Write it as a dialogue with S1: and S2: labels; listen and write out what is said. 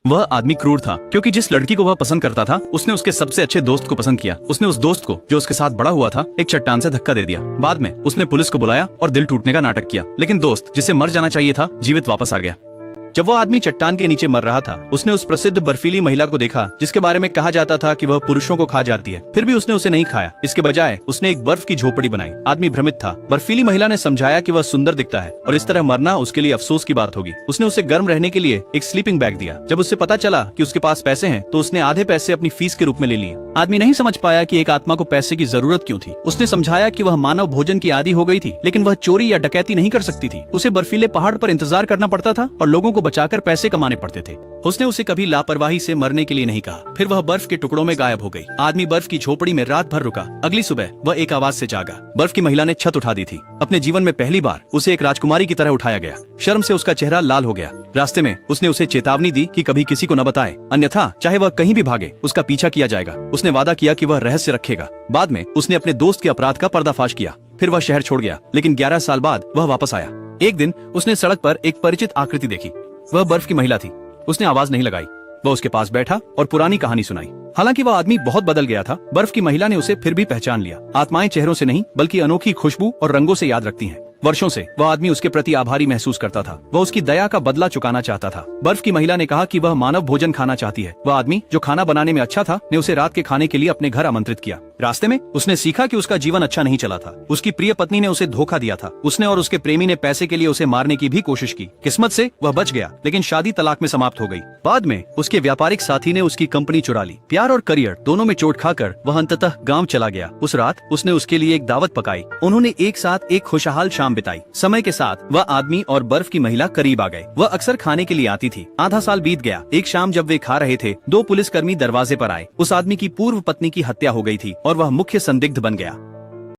S1: वह आदमी क्रूर था क्योंकि जिस लड़की को वह पसंद करता था उसने उसके सबसे अच्छे दोस्त को पसंद किया। उसने उस दोस्त को जो उसके साथ बड़ा हुआ था एक चट्टान से धक्का दे दिया। बाद में उसने पुलिस को बुलाया और दिल टूटने का नाटक किया, लेकिन दोस्त जिसे मर जाना चाहिए था जीवित वापस आ गया। जब वह आदमी चट्टान के नीचे मर रहा था उसने उस प्रसिद्ध बर्फीली महिला को देखा जिसके बारे में कहा जाता था कि वह पुरुषों को खा जाती है। फिर भी उसने उसे नहीं खाया, इसके बजाय उसने एक बर्फ की झोपड़ी बनाई। आदमी भ्रमित था। बर्फीली महिला ने समझाया कि वह सुंदर दिखता है और इस तरह मरना उसके लिए अफसोस की बात होगी। उसने उसे गर्म रहने के लिए एक स्लीपिंग बैग दिया। जब उसे पता चला कि उसके पास पैसे हैं तो उसने आधे पैसे अपनी फीस के रूप में ले लिए। आदमी नहीं समझ पाया कि एक आत्मा को पैसे की जरूरत क्यों थी। उसने समझाया कि वह मानव भोजन की आदी हो गई थी, लेकिन वह चोरी या डकैती नहीं कर सकती थी। उसे बर्फीले पहाड़ पर इंतजार करना पड़ता था और लोगों को बचाकर पैसे कमाने पड़ते थे। उसने उसे कभी लापरवाही से मरने के लिए नहीं कहा। फिर वह बर्फ के टुकड़ों में गायब हो गई। आदमी बर्फ की झोपड़ी में रात भर रुका। अगली सुबह वह एक आवाज से जागा। बर्फ की महिला ने छत उठा दी थी। अपने जीवन में पहली बार उसे एक राजकुमारी की तरह उठाया गया। शर्म से उसका चेहरा लाल हो गया। रास्ते में उसने उसे चेतावनी दी कि कभी किसी को न बताए, अन्यथा चाहे वह कहीं भी भागे उसका पीछा किया जाएगा। उसने वादा किया कि वह रहस्य रखेगा। बाद में उसने अपने दोस्त के अपराध का पर्दाफाश किया। फिर वह शहर छोड़ गया, लेकिन 11 साल बाद वह वापस आया। एक दिन उसने सड़क पर एक परिचित आकृति देखी। वह बर्फ की महिला थी। उसने आवाज नहीं लगाई। वह उसके पास बैठा और पुरानी कहानी सुनाई। हालांकि वह आदमी बहुत बदल गया था, बर्फ की महिला ने उसे फिर भी पहचान लिया। आत्माएं चेहरों से नहीं बल्कि अनोखी खुशबू और रंगों से याद रखती हैं। वर्षों से वह आदमी उसके प्रति आभारी महसूस करता था। वह उसकी दया का बदला चुकाना चाहता था। बर्फ की महिला ने कहा कि वह मानव भोजन खाना चाहती है। वह आदमी जो खाना बनाने में अच्छा था ने उसे रात के खाने के लिए अपने घर आमंत्रित किया। रास्ते में उसने सीखा कि उसका जीवन अच्छा नहीं चला था। उसकी प्रिय पत्नी ने उसे धोखा दिया था। उसने और उसके प्रेमी ने पैसे के लिए उसे मारने की भी कोशिश की। किस्मत से वह बच गया, लेकिन शादी तलाक में समाप्त हो गई। बाद में उसके व्यापारिक साथी ने उसकी कंपनी चुरा ली। प्यार और करियर दोनों में चोट खाकर वह अंततः गाँव चला गया। उस रात उसने उसके लिए एक दावत पकाई। उन्होंने एक साथ एक खुशहाल शाम बिताई। समय के साथ वह आदमी और बर्फ की महिला करीब आ गए। वह अक्सर खाने के लिए आती थी। आधा साल बीत गया। एक शाम जब वे खा रहे थे, 2 पुलिसकर्मी दरवाजे पर आए। उस आदमी की पूर्व पत्नी की हत्या हो गई थी और वह मुख्य संदिग्ध बन गया।